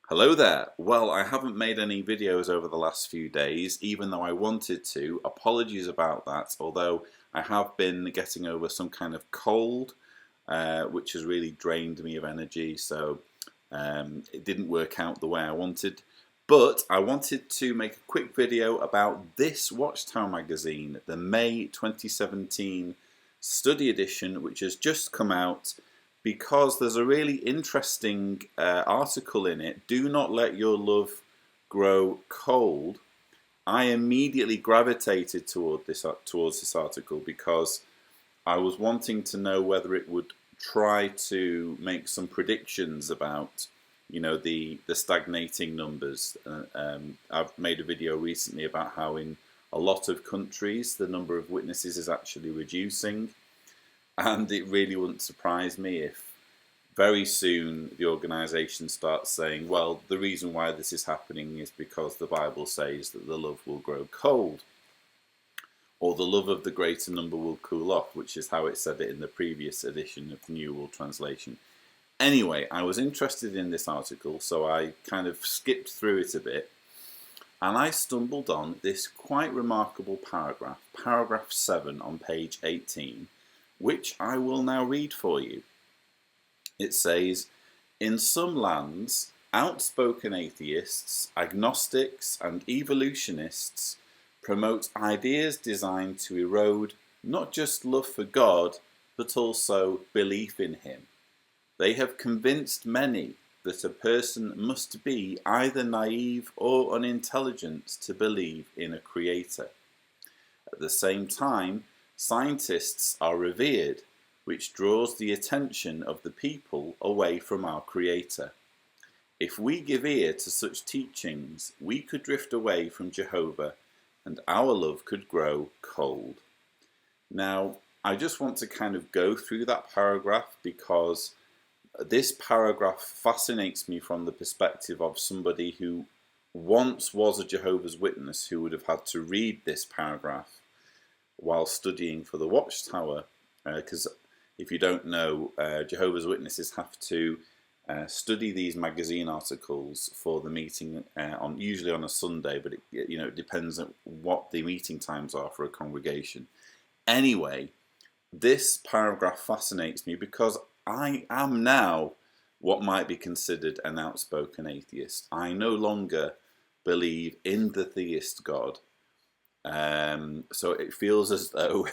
Hello there. Well, I haven't made any videos over the last few days, even though I wanted to. Apologies about that, although I have been getting over some kind of cold, which has really drained me of energy, so it didn't work out the way I wanted. But I wanted to make a quick video about this Watchtower magazine, the May 2017 study edition, which has just come out, because there's a really interesting article in it. Do not let your love grow cold. I immediately gravitated towards this article because I was wanting to know whether it would try to make some predictions about, the stagnating numbers. I've made a video recently about how in a lot of countries the number of witnesses is actually reducing. And it really wouldn't surprise me if very soon the organisation starts saying, well, the reason why this is happening is because the Bible says that the love will grow cold, or the love of the greater number will cool off, which is how it said it in the previous edition of the New World Translation. Anyway, I was interested in this article, so I kind of skipped through it a bit, and I stumbled on this quite remarkable paragraph, paragraph 7 on page 18, which I will now read for you. It says, in some lands, outspoken atheists, agnostics, and evolutionists promote ideas designed to erode not just love for God, but also belief in Him. They have convinced many that a person must be either naive or unintelligent to believe in a creator. At the same time, scientists are revered, which draws the attention of the people away from our Creator. If we give ear to such teachings, we could drift away from Jehovah, and our love could grow cold. Now, I just want to kind of go through that paragraph because this paragraph fascinates me from the perspective of somebody who once was a Jehovah's Witness who would have had to read this paragraph while studying for the Watchtower, because if you don't know, Jehovah's Witnesses have to study these magazine articles for the meeting usually on a Sunday, but it depends on what the meeting times are for a congregation. Anyway, this paragraph fascinates me because I am now what might be considered an outspoken atheist. I no longer believe in the theist God. So it feels as though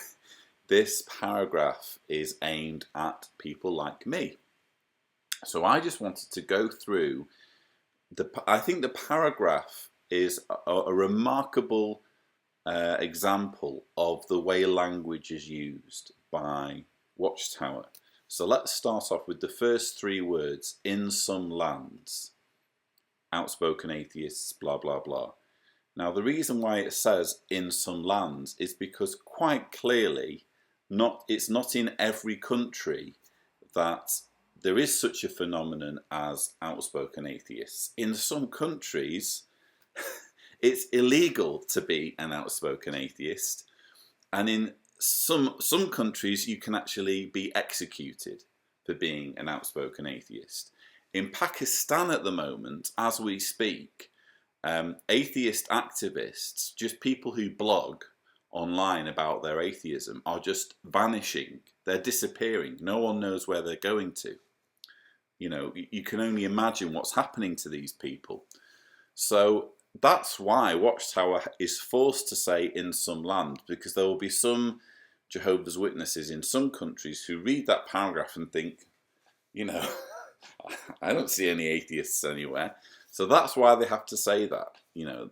this paragraph is aimed at people like me. So I just wanted to go through I think the paragraph is a remarkable example of the way language is used by Watchtower. So let's start off with the first 3 words, in some lands. Outspoken atheists, blah, blah, blah. Now, the reason why it says in some lands is because quite clearly it's not in every country that there is such a phenomenon as outspoken atheists. In some countries, it's illegal to be an outspoken atheist, and in some countries you can actually be executed for being an outspoken atheist. In Pakistan at the moment, as we speak, atheist activists, just people who blog online about their atheism, are just vanishing. They're disappearing. No one knows where they're going to. You can only imagine what's happening to these people. So that's why Watchtower is forced to say in some land, because there will be some Jehovah's Witnesses in some countries who read that paragraph and think, I don't see any atheists anywhere. So that's why they have to say that.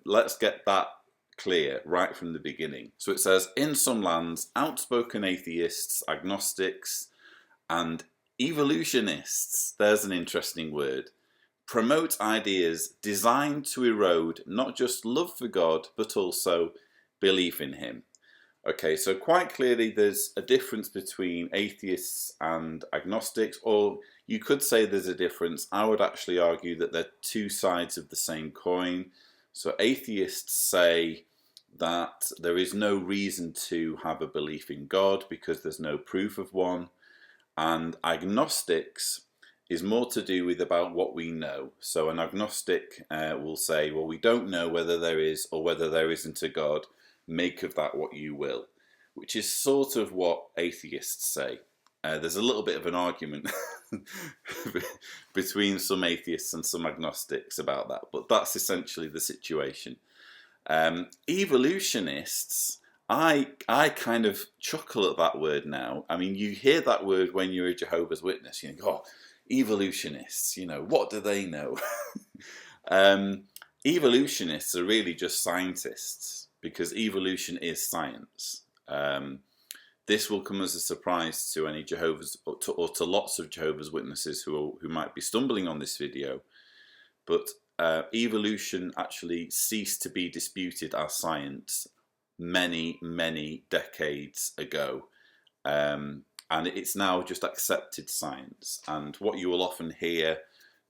Let's get that clear right from the beginning. So it says, in some lands, outspoken atheists, agnostics, and evolutionists, there's an interesting word, promote ideas designed to erode not just love for God, but also belief in Him. Okay, so quite clearly there's a difference between atheists and agnostics, or you could say there's a difference. I would actually argue that they're 2 sides of the same coin. So atheists say that there is no reason to have a belief in God because there's no proof of one. And agnostics is more to do with about what we know. So an agnostic will say, well, we don't know whether there is or whether there isn't a God. Make of that what you will, which is sort of what atheists say. There's a little bit of an argument between some atheists and some agnostics about that, but that's essentially the situation. Evolutionists, I kind of chuckle at that word now. I mean, you hear that word when you're a Jehovah's Witness. You think, oh, evolutionists, what do they know? Evolutionists are really just scientists, because evolution is science. This will come as a surprise to any Jehovah's, or to lots of Jehovah's Witnesses who might be stumbling on this video. But evolution actually ceased to be disputed as science many, many decades ago. And it's now just accepted science. And what you will often hear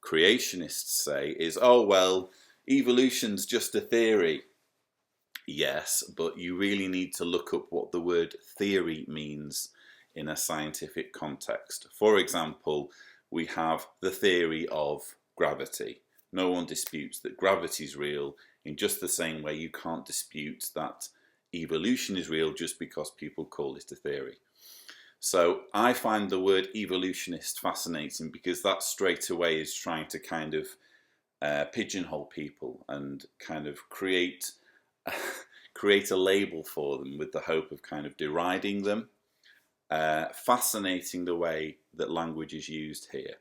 creationists say is, oh, well, evolution's just a theory. Yes, but you really need to look up what the word theory means in a scientific context. For example, we have the theory of gravity. No one disputes that gravity is real, in just the same way you can't dispute that evolution is real just because people call it a theory. So I find the word evolutionist fascinating, because that straight away is trying to kind of pigeonhole people and kind of create a label for them with the hope of kind of deriding them. Fascinating the way that language is used here.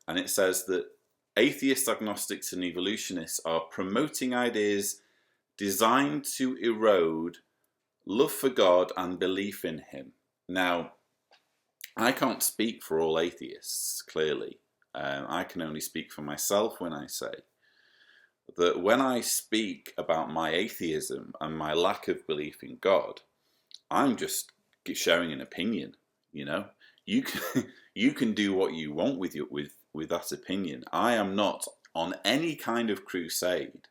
And it says that atheists, agnostics and evolutionists are promoting ideas designed to erode love for God and belief in him. Now, I can't speak for all atheists, clearly. I can only speak for myself when I say that when I speak about my atheism and my lack of belief in God, I'm just sharing an opinion. You can do what you want with that opinion. I am not on any kind of crusade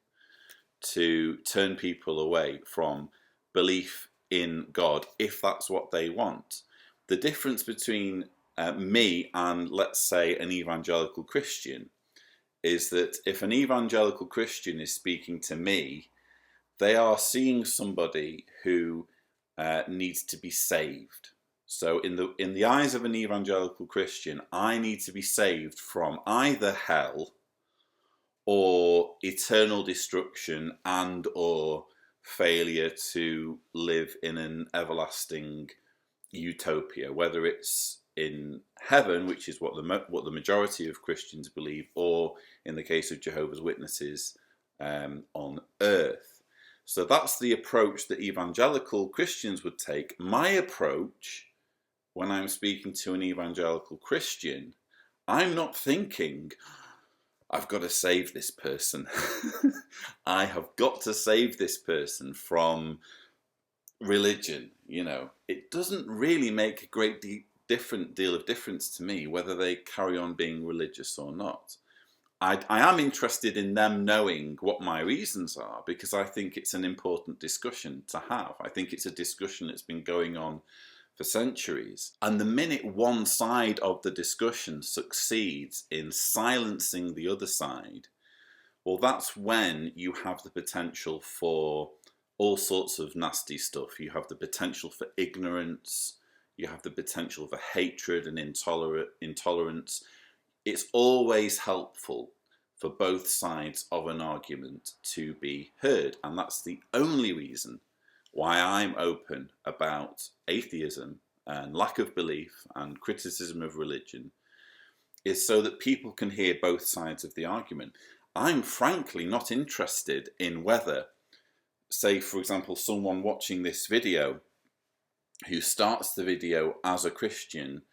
to turn people away from belief in God if that's what they want. The difference between me and, let's say, an evangelical Christian is that if an evangelical Christian is speaking to me, they are seeing somebody who needs to be saved. So in the eyes of an evangelical Christian, I need to be saved from either hell or eternal destruction and or failure to live in an everlasting utopia, whether it's in heaven, which is what the majority of Christians believe, or in the case of Jehovah's Witnesses, on earth. So that's the approach that evangelical Christians would take. My approach, when I'm speaking to an evangelical Christian, I'm not thinking, I've got to save this person. I have got to save this person from religion. It doesn't really make a great deal of difference to me whether they carry on being religious or not. I am interested in them knowing what my reasons are, because I think it's an important discussion to have. I think it's a discussion that's been going on for centuries. And the minute one side of the discussion succeeds in silencing the other side, well, that's when you have the potential for all sorts of nasty stuff. You have the potential for ignorance. You have the potential for hatred and intolerance. It's always helpful for both sides of an argument to be heard. And that's the only reason why I'm open about atheism and lack of belief and criticism of religion, is so that people can hear both sides of the argument. I'm frankly not interested in whether, say, for example, someone watching this video who starts the video as a Christian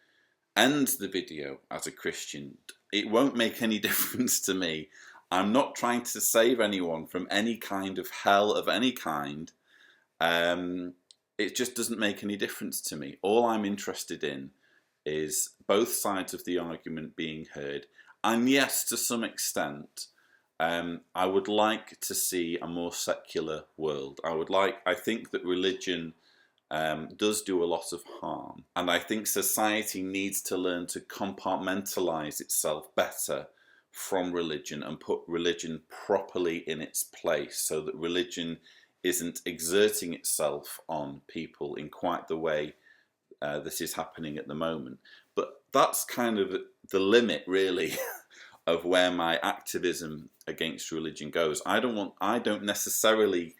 ends the video as a Christian. It won't make any difference to me. I'm not trying to save anyone from any kind of hell of any kind. It just doesn't make any difference to me. All I'm interested in is both sides of the argument being heard. And yes, to some extent, I would like to see a more secular world. I think that religion does do a lot of harm. And I think society needs to learn to compartmentalize itself better from religion and put religion properly in its place, so that religion isn't exerting itself on people in quite the way that is happening at the moment. But that's kind of the limit, really, of where my activism against religion goes. I don't necessarily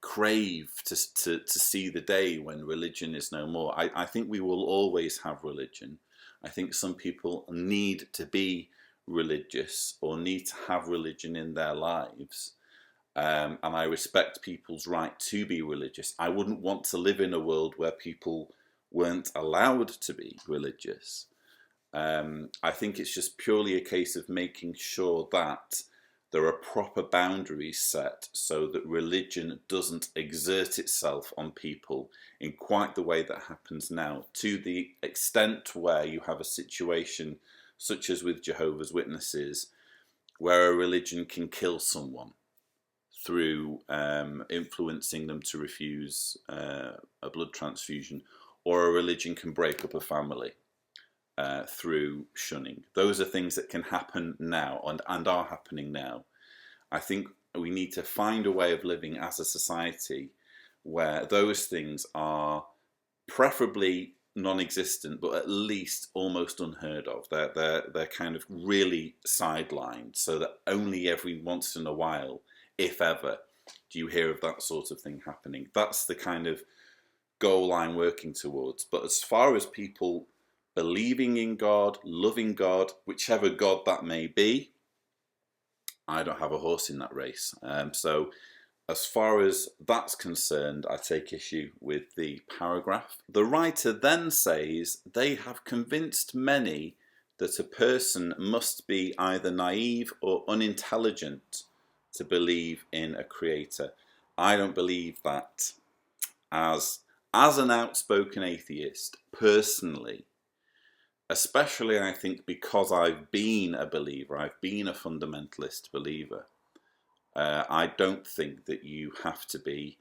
crave to see the day when religion is no more. I think we will always have religion. I think some people need to be religious or need to have religion in their lives. And I respect people's right to be religious. I wouldn't want to live in a world where people weren't allowed to be religious. I think it's just purely a case of making sure that there are proper boundaries set so that religion doesn't exert itself on people in quite the way that happens now, to the extent where you have a situation such as with Jehovah's Witnesses, where a religion can kill someone through influencing them to refuse a blood transfusion, or a religion can break up a family through shunning. Those are things that can happen now and are happening now. I think we need to find a way of living as a society where those things are preferably non-existent, but at least almost unheard of. They're kind of really sidelined, so that only every once in a while, if ever, do you hear of that sort of thing happening. That's the kind of goal I'm working towards. But as far as people believing in God, loving God, whichever God that may be, I don't have a horse in that race. So as far as that's concerned, I take issue with the paragraph. The writer then says, they have convinced many that a person must be either naive or unintelligent to believe in a creator. I don't believe that. As an outspoken atheist, personally, especially I think because I've been a believer, I've been a fundamentalist believer, I don't think that you have to be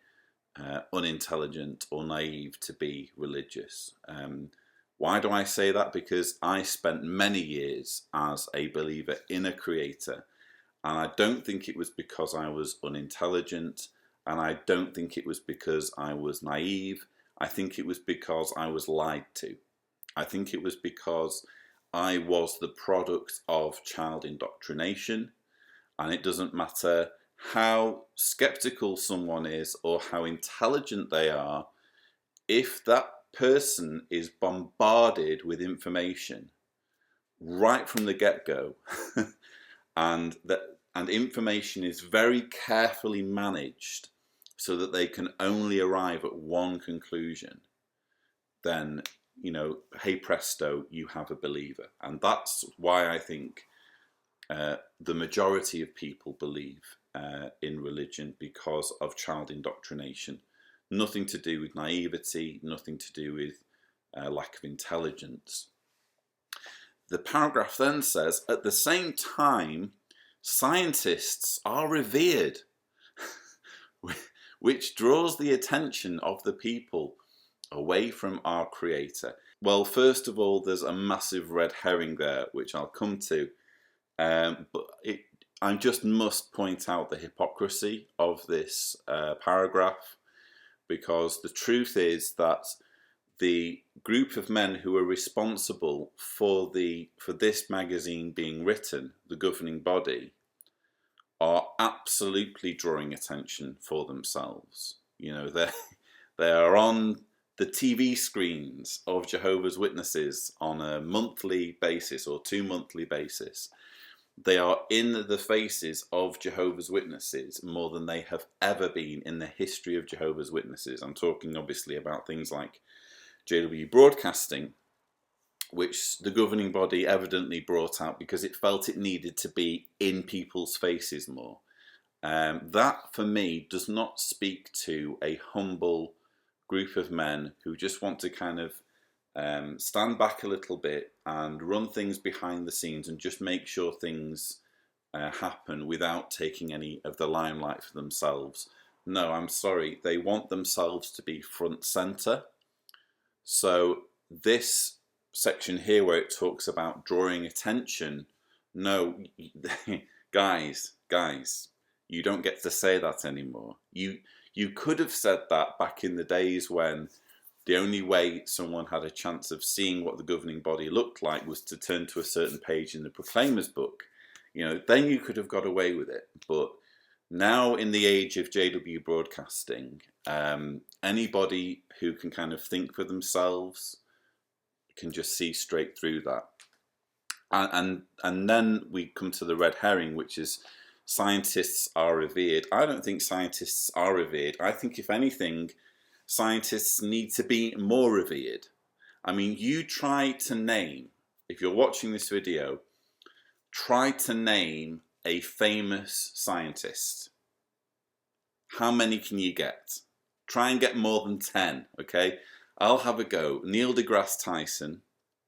unintelligent or naive to be religious. Why do I say that? Because I spent many years as a believer in a creator, and I don't think it was because I was unintelligent, and I don't think it was because I was naive. I think it was because I was lied to. I think it was because I was the product of child indoctrination, and it doesn't matter how skeptical someone is or how intelligent they are, if that person is bombarded with information right from the get-go, and information is very carefully managed so that they can only arrive at one conclusion, then, you know, hey presto, you have a believer. And that's why I think the majority of people believe in religion, because of child indoctrination. Nothing to do with naivety, nothing to do with lack of intelligence. The paragraph then says, at the same time, scientists are revered, which draws the attention of the people away from our creator. Well, first of all, there's a massive red herring there, which I'll come to. But I just must point out the hypocrisy of this paragraph, because the truth is that the group of men who are responsible for this magazine being written, the governing body, are absolutely drawing attention for themselves. You know, they are on the TV screens of Jehovah's Witnesses on a monthly basis or 2-monthly basis. They are in the faces of Jehovah's Witnesses more than they have ever been in the history of Jehovah's Witnesses. I'm talking obviously about things like JW Broadcasting, which the governing body evidently brought out because it felt it needed to be in people's faces more. That, for me, does not speak to a humble group of men who just want to kind of stand back a little bit and run things behind the scenes and just make sure things happen without taking any of the limelight for themselves. No, I'm sorry. They want themselves to be front center. So this section here where it talks about drawing attention, no, guys, you don't get to say that anymore. You could have said that back in the days when the only way someone had a chance of seeing what the governing body looked like was to turn to a certain page in the Proclaimer's book. You know, then you could have got away with it. But now, in the age of JW broadcasting, anybody who can kind of think for themselves can just see straight through that. And then we come to the red herring, which is scientists are revered. I don't think scientists are revered. I think, if anything, scientists need to be more revered. I mean, you try to name, if you're watching this video, try to name a famous scientist. How many can you get? Try and get more than 10, okay? I'll have a go. Neil deGrasse Tyson.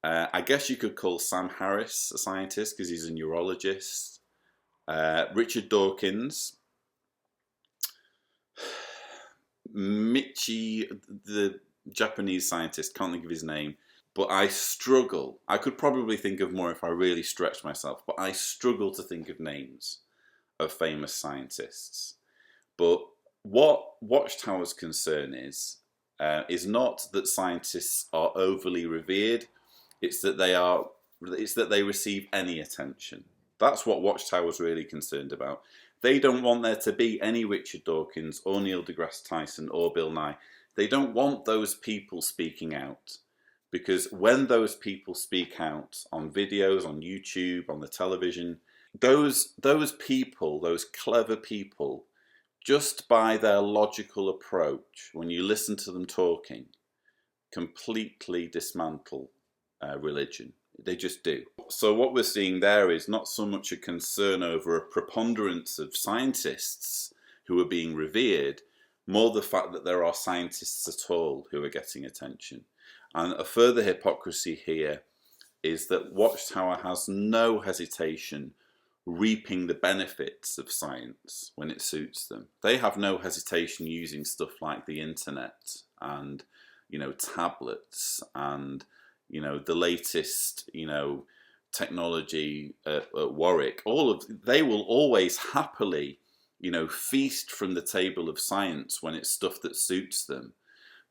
I guess you could call Sam Harris a scientist because he's a neurologist. Richard Dawkins. Michi, the Japanese scientist, can't think of his name. But I struggle. I could probably think of more if I really stretched myself, but I struggle to think of names of famous scientists. But what Watchtower's concern is not that scientists are overly revered. It's that they receive any attention. That's what Watchtower's really concerned about. They don't want there to be any Richard Dawkins or Neil deGrasse Tyson or Bill Nye. They don't want those people speaking out. Because when those people speak out on videos, on YouTube, on the television, those people, those clever people, just by their logical approach, when you listen to them talking, completely dismantle religion. They just do. So what we're seeing there is not so much a concern over a preponderance of scientists who are being revered, more the fact that there are scientists at all who are getting attention. And a further hypocrisy here is that Watchtower has no hesitation reaping the benefits of science when it suits them. They have no hesitation using stuff like the internet and, you know, tablets and, you know, the latest, you know, technology at Warwick. They will always happily, you know, feast from the table of science when it's stuff that suits them.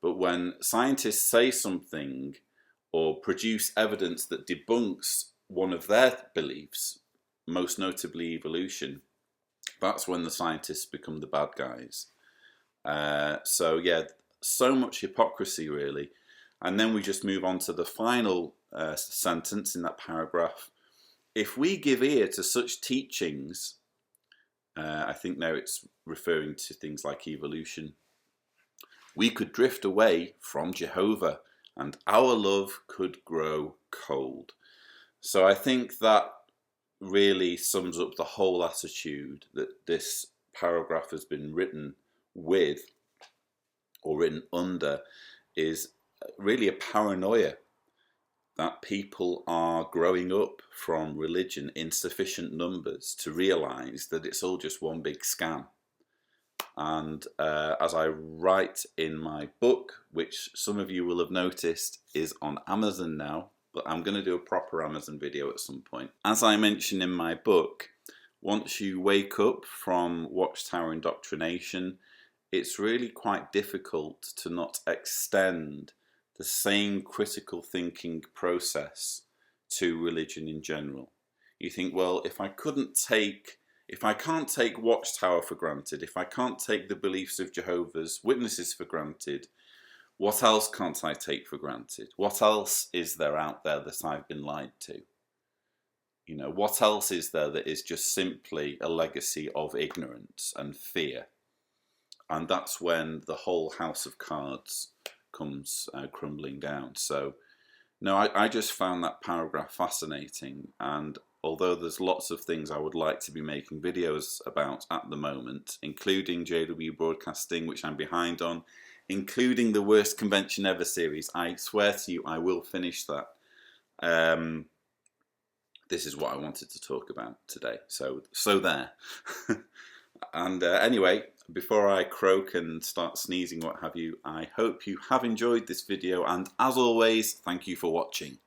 But when scientists say something or produce evidence that debunks one of their beliefs, most notably evolution, that's when the scientists become the bad guys. So yeah, so much hypocrisy really. And then we just move on to the final sentence in that paragraph. If we give ear to such teachings, I think now it's referring to things like evolution, we could drift away from Jehovah and our love could grow cold. So I think that really sums up the whole attitude that this paragraph has been written with, or written under, is really a paranoia that people are growing up from religion in sufficient numbers to realise that it's all just one big scam. And as I write in my book, which some of you will have noticed is on Amazon now, but I'm going to do a proper Amazon video at some point. As I mention in my book, once you wake up from Watchtower Indoctrination, it's really quite difficult to not extend the same critical thinking process to religion in general. You think, well, if I can't take Watchtower for granted, if I can't take the beliefs of Jehovah's Witnesses for granted, what else can't I take for granted? What else is there out there that I've been lied to? You know, what else is there that is just simply a legacy of ignorance and fear? And that's when the whole house of cards comes crumbling down. So, no, I just found that paragraph fascinating, and although there's lots of things I would like to be making videos about at the moment, including JW Broadcasting, which I'm behind on, including the Worst Convention Ever series, I swear to you I will finish that. This is what I wanted to talk about today, so there. And anyway, before I croak and start sneezing, what have you, I hope you have enjoyed this video, and as always, thank you for watching.